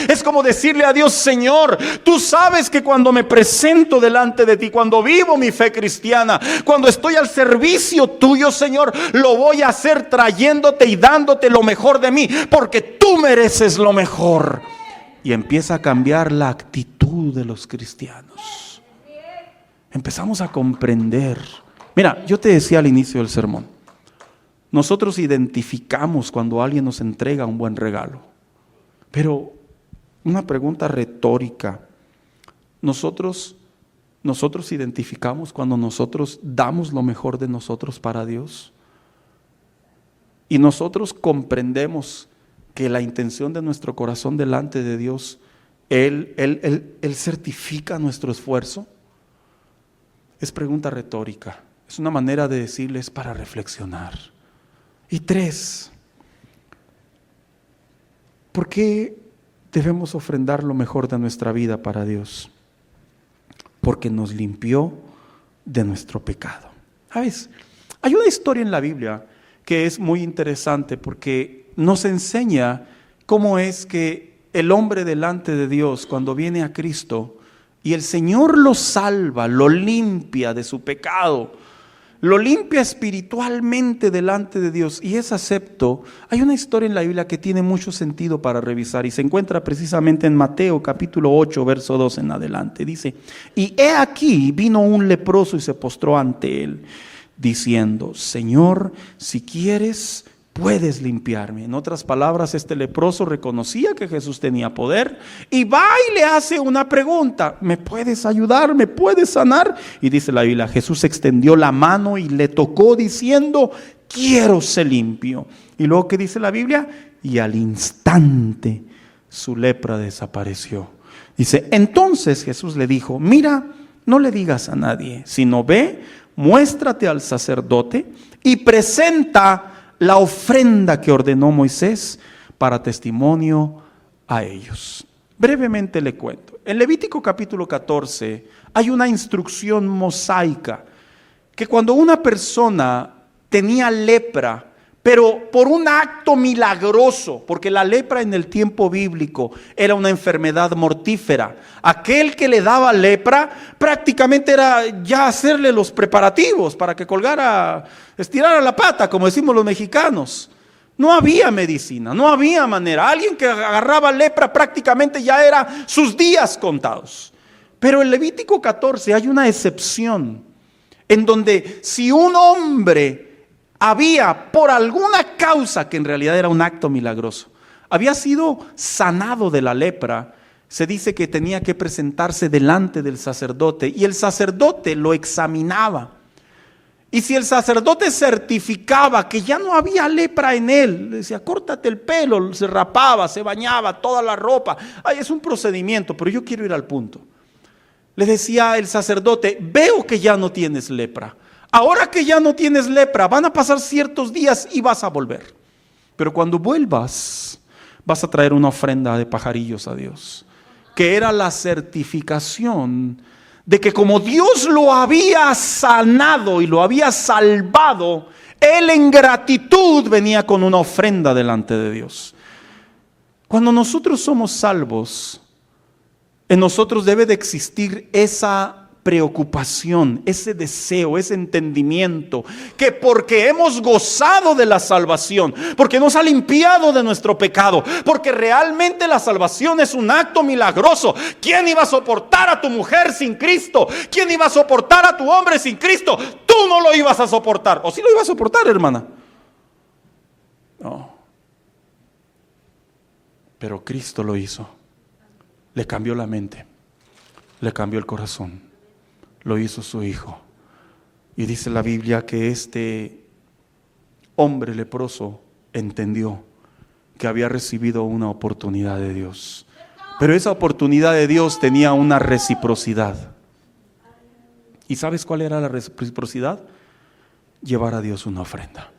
Es como decirle a Dios: Señor, tú sabes que cuando me presento delante de ti, cuando vivo mi fe cristiana, cuando estoy al servicio tuyo, Señor, lo voy a hacer trayéndote y dándote lo mejor de mí, porque tú mereces lo mejor. Y empieza a cambiar la actitud de los cristianos. Empezamos a comprender. Mira, yo te decía al inicio del sermón, nosotros identificamos cuando alguien nos entrega un buen regalo. Pero una pregunta retórica, nosotros identificamos cuando nosotros damos lo mejor de nosotros para Dios, y nosotros comprendemos que la intención de nuestro corazón delante de Dios, Él certifica nuestro esfuerzo. Es pregunta retórica, es una manera de decirles para reflexionar. Y 3, ¿por qué debemos ofrendar lo mejor de nuestra vida para Dios? Porque nos limpió de nuestro pecado. ¿Sabes? Hay una historia en la Biblia que es muy interesante porque nos enseña cómo es que el hombre delante de Dios, cuando viene a Cristo y el Señor lo salva, lo limpia de su pecado, lo limpia espiritualmente delante de Dios y es acepto. Hay una historia en la Biblia que tiene mucho sentido para revisar y se encuentra precisamente en Mateo capítulo 8 verso 2 en adelante. Dice: y he aquí vino un leproso y se postró ante él, diciendo: Señor, si quieres, puedes limpiarme. En otras palabras, este leproso reconocía que Jesús tenía poder y va y le hace una pregunta: ¿me puedes ayudar? ¿Me puedes sanar? Y dice la Biblia, Jesús extendió la mano y le tocó diciendo: quiero ser limpio. Y luego, ¿qué dice la Biblia? Y al instante su lepra desapareció. Dice: entonces Jesús le dijo: mira, no le digas a nadie, sino ve, muéstrate al sacerdote y presenta la ofrenda que ordenó Moisés para testimonio a ellos. Brevemente le cuento. En Levítico capítulo 14 hay una instrucción mosaica que cuando una persona tenía lepra, pero por un acto milagroso, porque la lepra en el tiempo bíblico era una enfermedad mortífera, aquel que le daba lepra prácticamente era ya hacerle los preparativos para que colgara, estirara la pata, como decimos los mexicanos. No había medicina, no había manera. Alguien que agarraba lepra prácticamente ya era sus días contados. Pero en Levítico 14 hay una excepción, en donde si un hombre había, por alguna causa que en realidad era un acto milagroso, había sido sanado de la lepra, se dice que tenía que presentarse delante del sacerdote y el sacerdote lo examinaba. Y si el sacerdote certificaba que ya no había lepra en él, le decía: córtate el pelo, se rapaba, se bañaba, toda la ropa. Ay, es un procedimiento, pero yo quiero ir al punto. Le decía el sacerdote: veo que ya no tienes lepra. Ahora que ya no tienes lepra, van a pasar ciertos días y vas a volver. Pero cuando vuelvas, vas a traer una ofrenda de pajarillos a Dios, que era la certificación de que como Dios lo había sanado y lo había salvado, Él en gratitud venía con una ofrenda delante de Dios. Cuando nosotros somos salvos, en nosotros debe de existir esa preocupación, ese deseo, ese entendimiento, que porque hemos gozado de la salvación, porque nos ha limpiado de nuestro pecado, porque realmente la salvación es un acto milagroso. ¿Quién iba a soportar a tu mujer sin Cristo? ¿Quién iba a soportar a tu hombre sin Cristo? Tú no lo ibas a soportar. ¿O sí lo ibas a soportar, hermana? No. Pero Cristo lo hizo. Le cambió la mente, le cambió el corazón. Lo hizo su Hijo. Y dice la Biblia que este hombre leproso entendió que había recibido una oportunidad de Dios. Pero esa oportunidad de Dios tenía una reciprocidad. ¿Y sabes cuál era la reciprocidad? Llevar a Dios una ofrenda.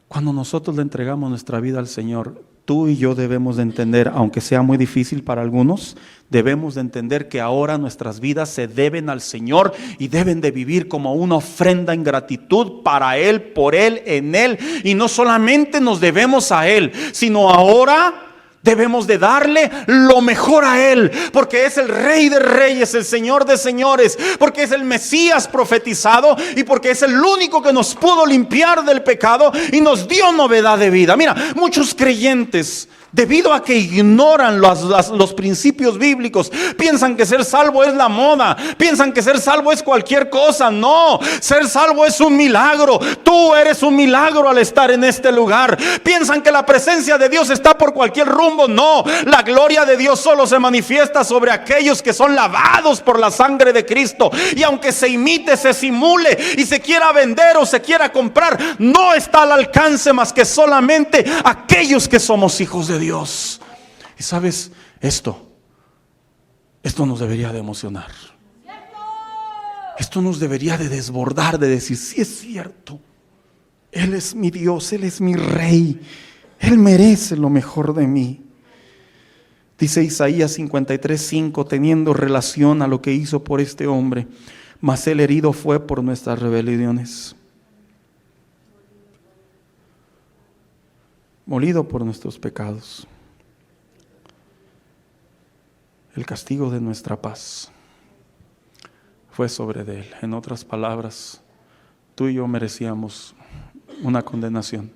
Cuando nosotros le entregamos nuestra vida al Señor, tú y yo debemos de entender, aunque sea muy difícil para algunos, debemos de entender que ahora nuestras vidas se deben al Señor y deben de vivir como una ofrenda en gratitud para Él, por Él, en Él. Y no solamente nos debemos a Él, sino ahora debemos de darle lo mejor a Él, porque es el Rey de Reyes, el Señor de Señores, porque es el Mesías profetizado y porque es el único que nos pudo limpiar del pecado y nos dio novedad de vida. Mira, muchos creyentes, debido a que ignoran los principios bíblicos, piensan que ser salvo es la moda, piensan que ser salvo es cualquier cosa. No, ser salvo es un milagro. Tú eres un milagro al estar en este lugar. Piensan que la presencia de Dios está por cualquier rumbo. No, la gloria de Dios solo se manifiesta sobre aquellos que son lavados por la sangre de Cristo. Y aunque se imite, se simule y se quiera vender o se quiera comprar, no está al alcance más que solamente aquellos que somos hijos de Dios. Y sabes, esto nos debería de emocionar. Esto nos debería de desbordar, de decir, sí es cierto, Él es mi Dios, Él es mi Rey, Él merece lo mejor de mí. Dice Isaías 53:5, teniendo relación a lo que hizo por este hombre, mas el herido fue por nuestras rebeliones, molido por nuestros pecados. El castigo de nuestra paz fue sobre de Él. En otras palabras, tú y yo merecíamos una condenación,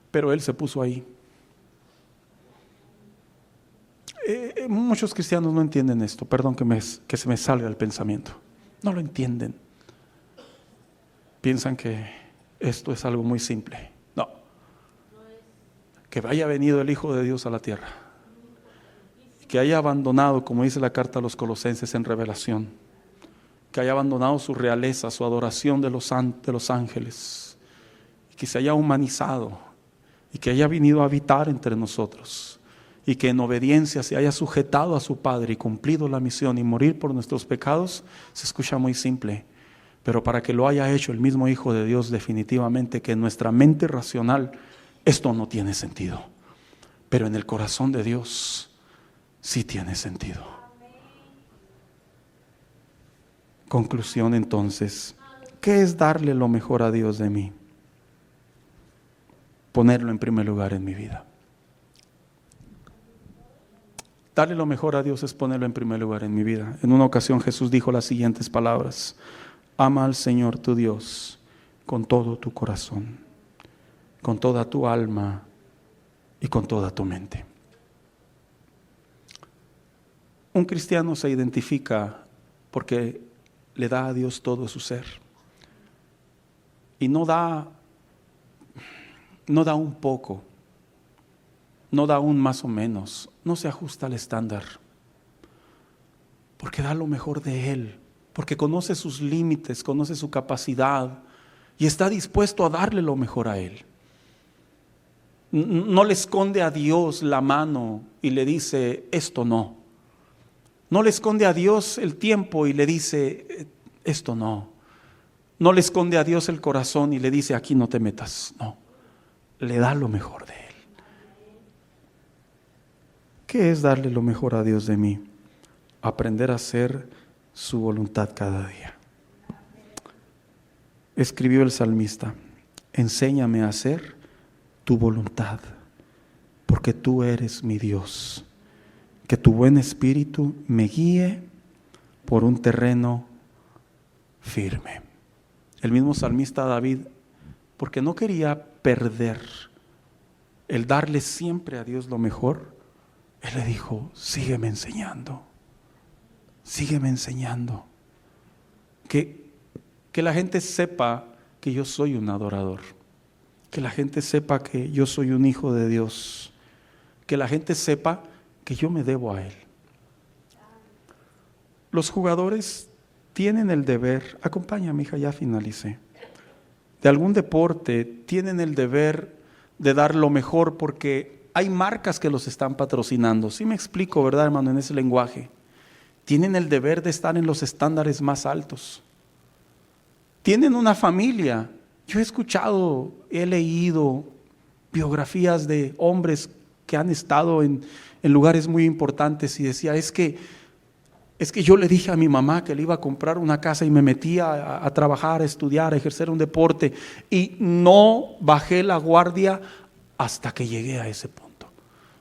pero Él se puso ahí. Muchos cristianos no entienden esto. Perdón que se me salga el pensamiento. No lo entienden. Piensan que esto es algo muy simple. No. Que haya venido el Hijo de Dios a la tierra, que haya abandonado, como dice la carta a los Colosenses en Revelación, que haya abandonado su realeza, su adoración de los ángeles, que se haya humanizado y que haya venido a habitar entre nosotros, y que en obediencia se haya sujetado a su Padre y cumplido la misión y morir por nuestros pecados. Se escucha muy simple, pero para que lo haya hecho el mismo Hijo de Dios, definitivamente que en nuestra mente racional esto no tiene sentido, pero en el corazón de Dios sí tiene sentido. Conclusión entonces, ¿qué es darle lo mejor a Dios de mí? Ponerlo en primer lugar en mi vida. Darle lo mejor a Dios es ponerlo en primer lugar en mi vida. En una ocasión Jesús dijo las siguientes palabras: ama al Señor tu Dios con todo tu corazón, con toda tu alma y con toda tu mente. Un cristiano se identifica porque le da a Dios todo su ser. Y no da un poco, no da un más o menos, no se ajusta al estándar, porque da lo mejor de Él, porque conoce sus límites, conoce su capacidad y está dispuesto a darle lo mejor a Él. No le esconde a Dios la mano y le dice, esto no. No le esconde a Dios el tiempo y le dice, esto no. No le esconde a Dios el corazón y le dice, aquí no te metas. No, le da lo mejor de Él. ¿Qué es darle lo mejor a Dios de mí? Aprender a hacer su voluntad cada día. Escribió el salmista, enséñame a hacer tu voluntad, porque tú eres mi Dios. Que tu buen espíritu me guíe por un terreno firme. El mismo salmista David, porque no quería perder el darle siempre a Dios lo mejor, él le dijo: sígueme enseñando, sígueme enseñando. Que la gente sepa que yo soy un adorador, que la gente sepa que yo soy un hijo de Dios, que la gente sepa que yo me debo a Él. Los jugadores tienen el deber, acompáñame hija, ya finalicé, de algún deporte, tienen el deber de dar lo mejor porque hay marcas que los están patrocinando. ¿Sí me explico, verdad, hermano, en ese lenguaje? Tienen el deber de estar en los estándares más altos. Tienen una familia. Yo he escuchado, he leído biografías de hombres que han estado en lugares muy importantes y decía: es que yo le dije a mi mamá que le iba a comprar una casa y me metí a trabajar, a estudiar, a ejercer un deporte y no bajé la guardia hasta que llegué a ese punto.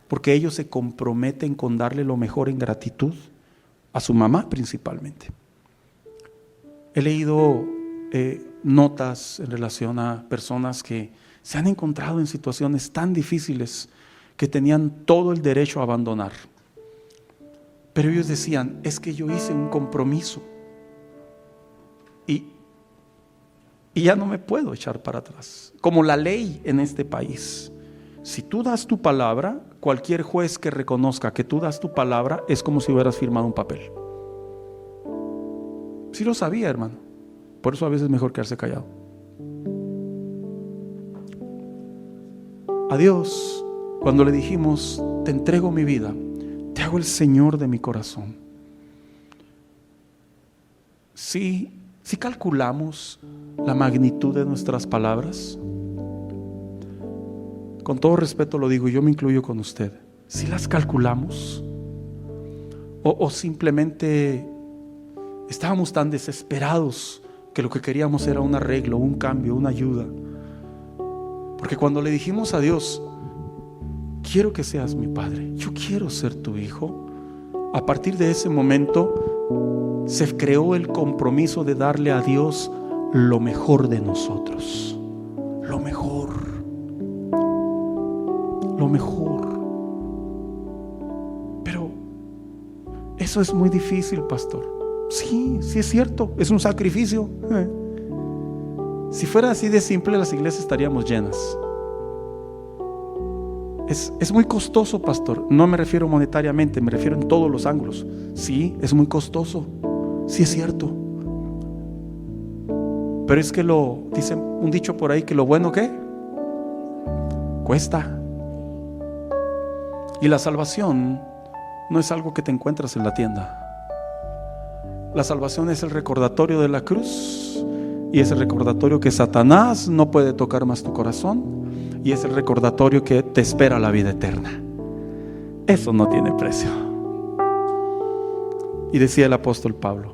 Porque ellos se comprometen con darle lo mejor en gratitud a su mamá principalmente. He leído notas en relación a personas que se han encontrado en situaciones tan difíciles que tenían todo el derecho a abandonar. Pero ellos decían: es que yo hice un compromiso y ya no me puedo echar para atrás. Como la ley en este país, si tú das tu palabra, cualquier juez que reconozca que tú das tu palabra es como si hubieras firmado un papel. Sí lo sabía, hermano. Por eso a veces es mejor quedarse callado. A Dios, cuando le dijimos: te entrego mi vida, te hago el Señor de mi corazón. Si calculamos la magnitud de nuestras palabras, con todo respeto lo digo, y yo me incluyo con usted, si las calculamos o simplemente estábamos tan desesperados que lo que queríamos era un arreglo, un cambio, una ayuda. Porque cuando le dijimos a Dios: quiero que seas mi padre, yo quiero ser tu hijo, a partir de ese momento se creó el compromiso de darle a Dios lo mejor de nosotros. Lo mejor. Lo mejor. Pero eso es muy difícil, pastor. Sí es cierto, es un sacrificio. Si fuera así de simple, las iglesias estaríamos llenas. Es muy costoso, pastor. No me refiero monetariamente, me refiero en todos los ángulos. Sí, es muy costoso. Sí es cierto. Pero es que dicen un dicho por ahí, que lo bueno ¿qué? Cuesta. Y la salvación no es algo que te encuentras en la tienda. La salvación es el recordatorio de la cruz, y es el recordatorio que Satanás no puede tocar más tu corazón, y es el recordatorio que te espera la vida eterna. Eso no tiene precio. Y decía el apóstol Pablo: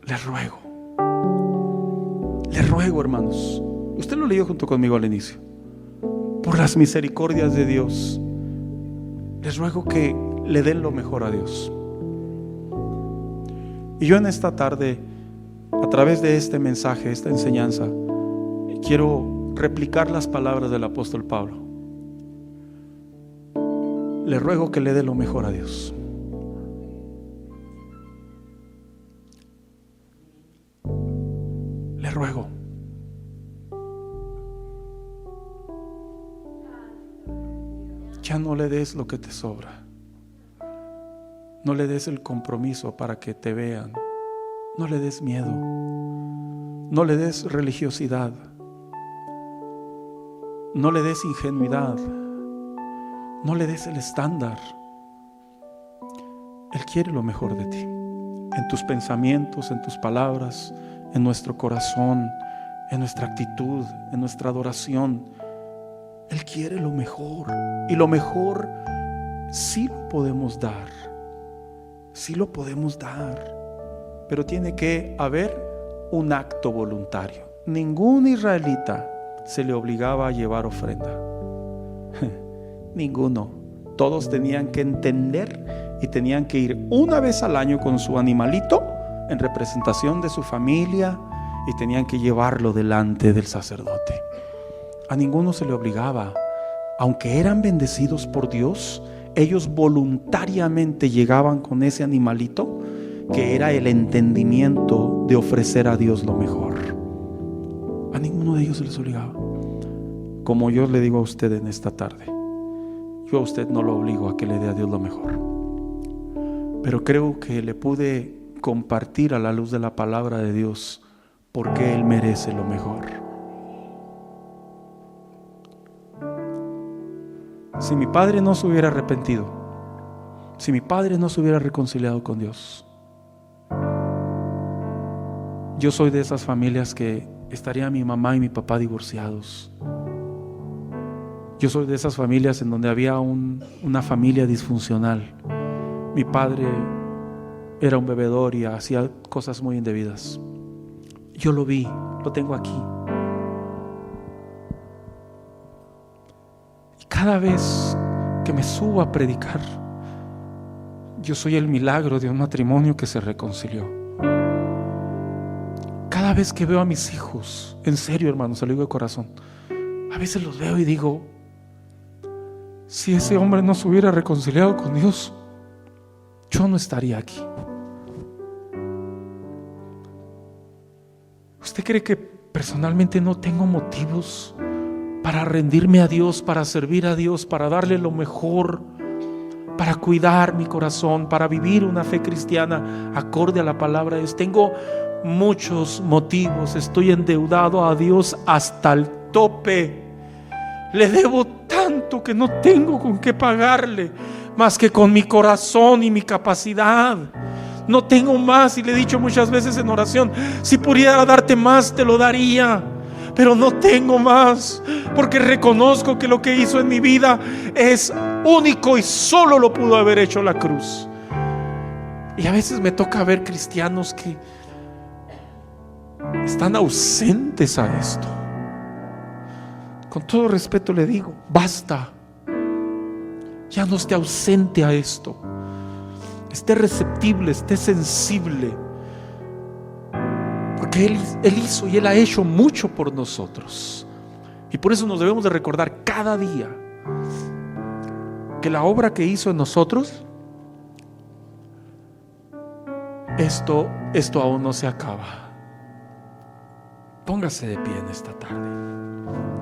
le ruego, hermanos, usted lo leyó junto conmigo al inicio, por las misericordias de Dios, les ruego que le den lo mejor a Dios. Y yo en esta tarde, a través de este mensaje, esta enseñanza, quiero replicar las palabras del apóstol Pablo. Le ruego que le dé lo mejor a Dios. Le ruego. Ya no le des lo que te sobra. No le des el compromiso para que te vean. No le des miedo. No le des religiosidad. No le des ingenuidad. No le des el estándar. Él quiere lo mejor de ti. En tus pensamientos, en tus palabras, en nuestro corazón, en nuestra actitud, en nuestra adoración. Él quiere lo mejor. Y lo mejor sí lo podemos dar. Sí lo podemos dar. Pero tiene que haber un acto voluntario. Ningún israelita se le obligaba a llevar ofrenda. Ninguno. Todos tenían que entender y y tenían que ir una vez al año con su animalito en representación de su familia y tenían que llevarlo delante del sacerdote. A ninguno se le obligaba. Aunque eran bendecidos por Dios, ellos voluntariamente llegaban con ese animalito, que era el entendimiento de ofrecer a Dios lo mejor. A ninguno de ellos se les obligaba. Como yo le digo a usted en esta tarde, yo a usted no lo obligo a que le dé a Dios lo mejor, pero creo que le pude compartir a la luz de la palabra de Dios por qué Él merece lo mejor. Si mi padre no se hubiera arrepentido, si mi padre no se hubiera reconciliado con Dios, yo soy de esas familias que estaría mi mamá y mi papá divorciados. Yo soy de esas familias en donde había una familia disfuncional. Mi padre era un bebedor y hacía cosas muy indebidas. Yo lo vi, lo tengo aquí. Y cada vez que me subo a predicar, yo soy el milagro de un matrimonio que se reconcilió. Cada vez que veo a mis hijos, en serio, hermano, se lo digo de corazón, a veces los veo y digo, si ese hombre no se hubiera reconciliado con Dios, yo no estaría aquí. ¿Usted cree que personalmente no tengo motivos para rendirme a Dios, para servir a Dios, para darle lo mejor, para cuidar mi corazón, para vivir una fe cristiana acorde a la palabra de Dios? Tengo muchos motivos. Estoy endeudado a Dios hasta el tope. Le debo tanto que no tengo con qué pagarle, más que con mi corazón y mi capacidad. No tengo más, y le he dicho muchas veces en oración, si pudiera darte más te lo daría, pero no tengo más, porque reconozco que lo que hizo en mi vida es único y solo lo pudo haber hecho la cruz. Y a veces me toca ver cristianos que están ausentes a esto. Con todo respeto le digo, basta. Ya no esté ausente a esto. Esté receptible, esté sensible, porque Él hizo y Él ha hecho mucho por nosotros. Y por eso nos debemos de recordar cada día que la obra que hizo en nosotros, esto aún no se acaba. Póngase de pie en esta tarde.